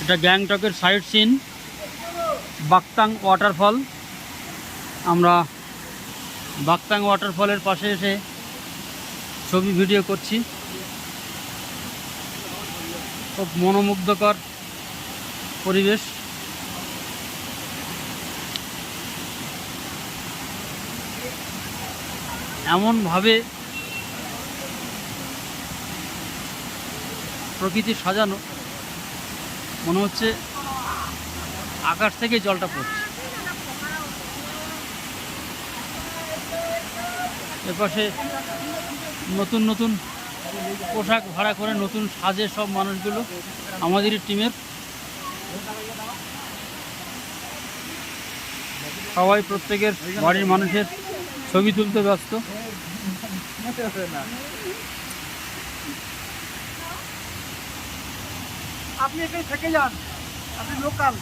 এটা গ্যাংটকের site scene বাকতাং waterfall. আমরা বাকতাং ওয়াটারফলের পাশে এসে ছবি ভিডিও করছি। খুব মনোমুগ্ধকর পরিবেশ। এমনভাবে প্রকৃতি সাজানো, মনে হচ্ছে আকাশ থেকে জলটা পড়ছে। এপাশে নতুন নতুন পোশাক ভাড়া করে নতুন সাজে সব মানুষগুলো, আমাদেরই টিমের। সবাই প্রত্যেকের বাড়ির মানুষের ছবি তুলতে ব্যস্ত। আপনি এখানে থেকে যান, আপনি লোকাল।